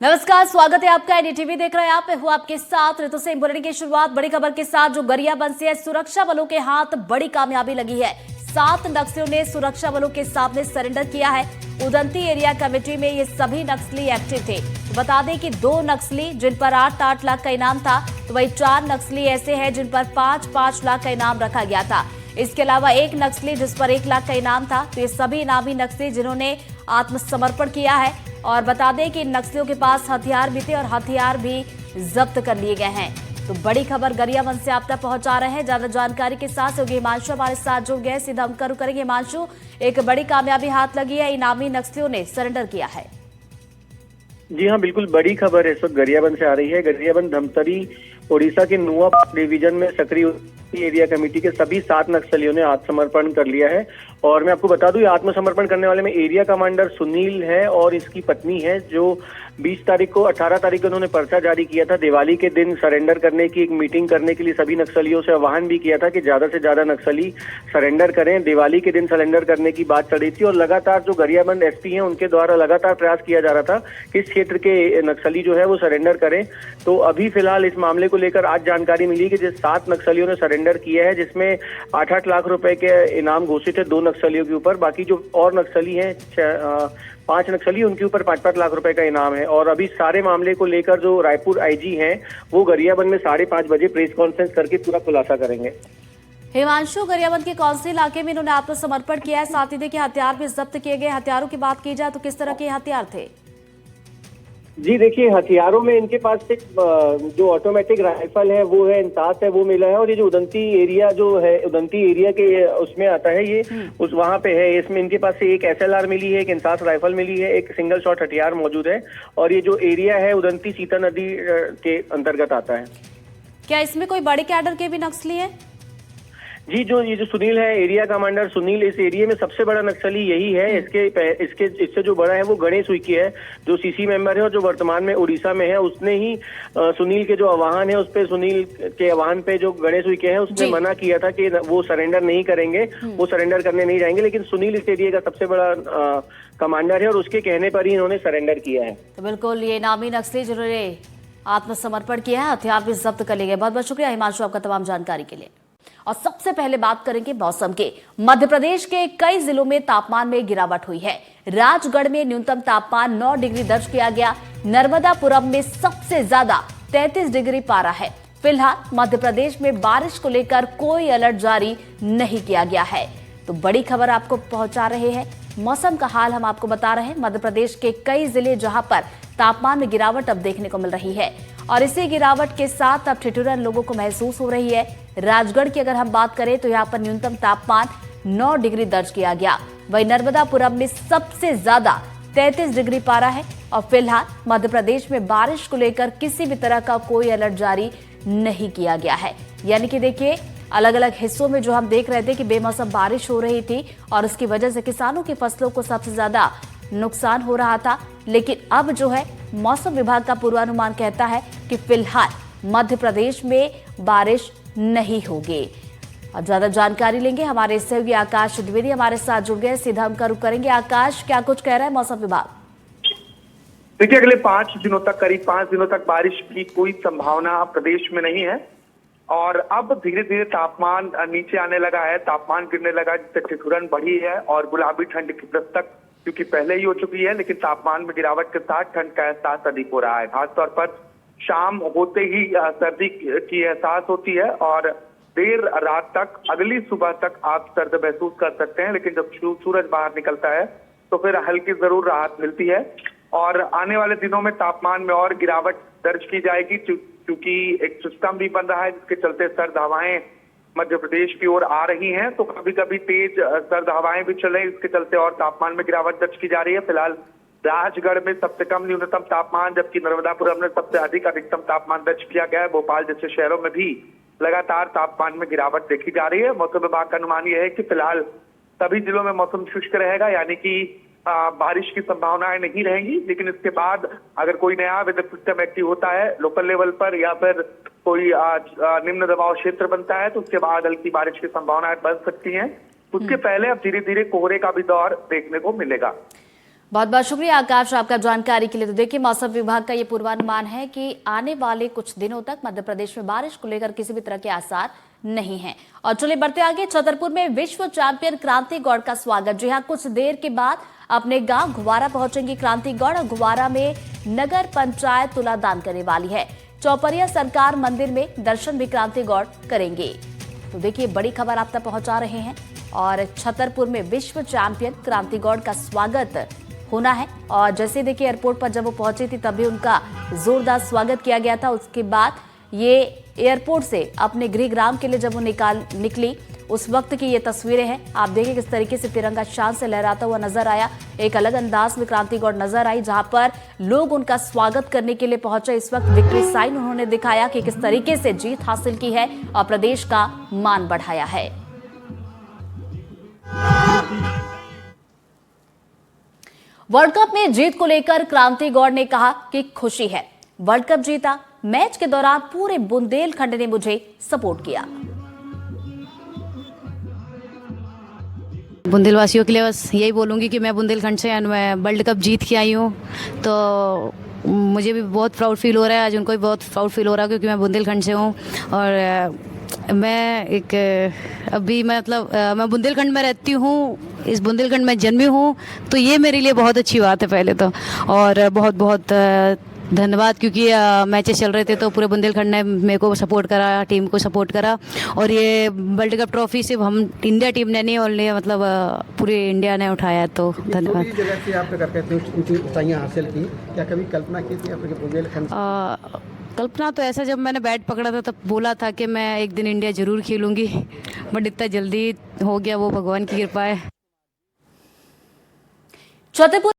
नमस्कार, स्वागत है आपका। एनडीटीवी देख रहे हैं आप। मैं हूं आपके साथ ऋतु सिंह। बुलेटिन की शुरुआत बड़ी खबर के साथ, जो गरियाबंद से है। सुरक्षा बलों के हाथ बड़ी कामयाबी लगी है। 7 नक्सलियों ने सुरक्षा बलों के सामने सरेंडर किया है। उदंती एरिया कमेटी में ये सभी नक्सली एक्टिव थे। तो बता दें कि 2 नक्सली जिन पर 8-8 लाख का इनाम था, तो वही 4 नक्सली ऐसे हैं जिन पर 5-5 लाख का इनाम रखा गया था। इसके अलावा 1 नक्सली जिस पर 1 लाख का इनाम था। तो ये सभी इनामी नक्सली जिन्होंने आत्मसमर्पण किया है। और बता दें कि इन नक्सलियों के पास हथियार भी थे और हथियार भी जब्त कर लिए गए हैं। तो बड़ी खबर गरियाबंद से आप तक पहुंचा रहे हैं। ज्यादा जानकारी के साथ सहयोगी हिमांशु हमारे साथ जुड़ गए। सीधा हम करेंगे। हिमांशु, एक बड़ी कामयाबी हाथ लगी है, इनामी नक्सलियों ने सरेंडर किया है। जी हाँ, बिल्कुल बड़ी खबर इस वक्त गरियाबंद से आ रही है। गरियाबंद धमतरी ओडिशा के नुआ डिवीजन में सक्रिय एरिया कमेटी के सभी 7 नक्सलियों ने आत्मसमर्पण कर लिया है। और मैं आपको बता दूं, ये आत्मसमर्पण करने वाले में एरिया कमांडर सुनील है और इसकी पत्नी है, जो 20 तारीख को 18 तारीख को उन्होंने पर्चा जारी किया था। दिवाली के दिन सरेंडर करने की एक मीटिंग करने के लिए सभी नक्सलियों से आह्वान भी किया था कि ज्यादा से ज्यादा नक्सली सरेंडर करें। दिवाली के दिन सरेंडर करने की बात चल रही थी और लगातार जो गरियाबंद एसपी हैं उनके द्वारा लगातार प्रयास किया जा रहा था कि इस क्षेत्र के नक्सली जो है वो सरेंडर करें। तो अभी फिलहाल इस मामले को लेकर आज जानकारी मिली कि जिस 7 नक्सलियों ने सरेंडर किया है, जिसमें 8-8 लाख रुपए के इनाम घोषित है 2 नक्सलियों के ऊपर। बाकी जो और नक्सली हैं 5 नक्सली, उनके ऊपर 5-5 लाख रुपए का इनाम है। और अभी सारे मामले को लेकर जो रायपुर आईजी हैं वो गरियाबंद में 5:30 बजे प्रेस कॉन्फ्रेंस करके पूरा खुलासा करेंगे। हिमांशु, गरियाबंद के कौन से इलाके में इन्होंने आत्मसमर्पण किया है? साथ ही देखिए हथियार भी जब्त किए गए। हथियारों की बात की जाए तो किस तरह के हथियार थे? जी देखिए, हथियारों में इनके पास एक जो ऑटोमेटिक राइफल है वो है, इंसास है, वो मिला है। और ये जो उदंती एरिया जो है, उदंती एरिया के उसमें आता है ये, उस वहां पे है। इसमें इनके पास से एक SLR मिली है, एक इंसास राइफल मिली है, एक सिंगल शॉट हथियार मौजूद है। और ये जो एरिया है उदंती सीता नदी के अंतर्गत आता है। क्या इसमें कोई बड़े कैडर के भी नक्सली हैं? जी, ये जो सुनील है, एरिया कमांडर सुनील, इस एरिया में सबसे बड़ा नक्सली यही है। इससे जो बड़ा है वो गणेश उइके है, जो CC मेंबर है और जो वर्तमान में उड़ीसा में है। उसने ही सुनील के जो आह्वान है उस पे, सुनील के आह्वान पे जो गणेश उइके है उसने मना किया था कि वो सरेंडर नहीं करेंगे, वो सरेंडर करने नहीं जाएंगे। लेकिन सुनील इस एरिया का सबसे बड़ा कमांडर है और उसके कहने पर ही इन्होंने सरेंडर किया है। तो बिल्कुल ये नामी नक्सली जिन्होंने आत्मसमर्पण किया है, हथियार भी जब्त कर लिए गए। बहुत बहुत शुक्रिया हिमांशु आपका तमाम जानकारी के लिए। और सबसे पहले बात करेंगे मौसम के। मध्य प्रदेश के कई जिलों में तापमान में गिरावट हुई है। राजगढ़ में न्यूनतम तापमान 9 डिग्री दर्ज किया गया। नर्मदापुरम में सबसे ज्यादा 33 डिग्री पारा है। फिलहाल मध्य प्रदेश में बारिश को लेकर कोई अलर्ट जारी नहीं किया गया है। तो बड़ी खबर आपको पहुंचा रहे हैं। मौसम का हाल हम आपको बता रहे हैं। मध्य प्रदेश के कई जिले जहां पर तापमान में गिरावट अब देखने को मिल रही है और इसी गिरावट के साथ अब ठिठुरन लोगों को महसूस हो रही है। राजगढ़ की अगर हम बात करें तो यहाँ पर न्यूनतम तापमान 9 डिग्री दर्ज किया गया। वहीं नर्मदापुरम में सबसे ज्यादा 33 डिग्री पारा है। और फिलहाल मध्य प्रदेश में बारिश को लेकर किसी भी तरह का कोई अलर्ट जारी नहीं किया गया है। यानी कि देखिए, अलग अलग हिस्सों में जो हम देख रहे थे कि बेमौसम बारिश हो रही थी और उसकी वजह से किसानों की फसलों को सबसे ज्यादा नुकसान हो रहा था। लेकिन अब जो है, मौसम विभाग का पूर्वानुमान कहता है कि फिलहाल मध्य प्रदेश में बारिश नहीं होगी। अब ज्यादा जानकारी लेंगे, हमारे सहयोगी आकाश द्विवेदी हमारे साथ जुड़ गए। सीधा हम रुख करेंगे। आकाश, क्या कुछ कह रहा है मौसम विभाग? देखिए, अगले 5 दिनों तक, करीब 5 दिनों तक बारिश की कोई संभावना प्रदेश में नहीं है। और अब धीरे धीरे तापमान नीचे आने लगा है, तापमान गिरने लगा, जिससे ठिठुरन बढ़ी है और गुलाबी ठंड की दस्तक क्योंकि पहले ही हो चुकी है, लेकिन तापमान में गिरावट के साथ ठंड का एहसास अधिक हो रहा है। खासतौर पर शाम होते ही सर्दी की एहसास होती है और देर रात तक, अगली सुबह तक आप सर्द महसूस कर सकते हैं। लेकिन जब सूरज बाहर निकलता है तो फिर हल्की जरूर राहत मिलती है। और आने वाले दिनों में तापमान में और गिरावट दर्ज की जाएगी, क्योंकि एक सिस्टम भी बन रहा है जिसके चलते सर्द हवाएं मध्य प्रदेश की ओर आ रही हैं। तो कभी कभी तेज सर्द हवाएं भी चल रही, इसके चलते और तापमान में गिरावट दर्ज की जा रही है। फिलहाल राजगढ़ में सबसे कम न्यूनतम तापमान, जबकि नर्मदापुरम में सबसे अधिक अधिकतम तापमान दर्ज किया गया है। भोपाल जैसे शहरों में भी लगातार तापमान में गिरावट देखी जा रही है। मौसम विभाग का अनुमान यह है कि फिलहाल सभी जिलों में मौसम शुष्क रहेगा, यानी कि बारिश की संभावनाएं नहीं रहेंगी। लेकिन इसके बाद अगर कोई नया वेदर सिस्टम एक्टिव होता है लोकल लेवल पर या फिर कोई निम्न दबाव क्षेत्र बनता है तो उसके बाद हल्की बारिश की संभावनाएं बन सकती हैं। उसके पहले अब धीरे धीरे कोहरे का भी दौर देखने को मिलेगा। बहुत बहुत शुक्रिया आकाश आपका जानकारी के लिए। तो देखिए, मौसम विभाग का ये पूर्वानुमान है कि आने वाले कुछ दिनों तक मध्य प्रदेश में बारिश को लेकर किसी भी तरह के आसार नहीं हैं। और चलिए बढ़ते आगे। छतरपुर में विश्व चैंपियन क्रांति गौड़ का स्वागत। जी हाँ, कुछ देर के बाद अपने गांव घुवारा पहुंचेंगी क्रांति गौड़ और घुवारा में नगर पंचायत तुलादान करने वाली है। चौपरिया सरकार मंदिर में दर्शन भी क्रांति गौड़ करेंगे। तो देखिए, बड़ी खबर आप तक पहुंचा रहे हैं। और छतरपुर में विश्व चैंपियन क्रांति गौड़ का स्वागत होना है। और जैसे देखिए, एयरपोर्ट पर जब वो पहुंची थी तभी उनका जोरदार स्वागत किया गया था। उसके बाद ये एयरपोर्ट से अपने गृहग्राम के लिए जब वो निकली, उस वक्त की ये तस्वीरें हैं। आप देखिए किस तरीके से तिरंगा शान से लहराता हुआ नजर आया। एक अलग अंदाज में क्रांति गौड़ नजर आई, जहां पर लोग उनका स्वागत करने के लिए पहुंचे। इस वक्त विक्ट्री साइन उन्होंने दिखाया कि किस तरीके से जीत हासिल की है और प्रदेश का मान बढ़ाया है। वर्ल्ड कप में जीत को लेकर क्रांति गौड़ ने कहा कि खुशी है, वर्ल्ड कप जीता। मैच के दौरान पूरे बुंदेलखंड ने मुझे सपोर्ट किया। बुंदेलवासियों के लिए बस यही बोलूँगी कि मैं बुंदेलखंड से मैं वर्ल्ड कप जीत के आई हूँ, तो मुझे भी बहुत प्राउड फील हो रहा है। आज उनको भी बहुत प्राउड फील हो रहा है क्योंकि मैं बुंदेलखंड से हूँ। और मैं अभी मैं बुंदेलखंड में रहती हूँ, इस बुंदेलखंड में जन्मी हूँ, तो ये मेरे लिए बहुत अच्छी बात है पहले तो। और बहुत बहुत धन्यवाद, क्योंकि मैचेस चल रहे थे तो पूरे बुंदेलखंड ने मेरे को सपोर्ट करा, टीम को सपोर्ट करा। और ये वर्ल्ड कप ट्रॉफी सिर्फ हम इंडिया टीम ने नहीं, और पूरे इंडिया ने उठाया, तो धन्यवाद। जगह से आप करके इतनी ऊंचाइयां हासिल की, क्या कभी कल्पना की थी आपने बुंदेलखंड? कल्पना तो ऐसा, जब मैंने बैट पकड़ा था तब बोला था कि मैं एक दिन इंडिया जरूर खेलूंगी, बट इतना जल्दी हो गया, वो भगवान की कृपा है। छतरपुर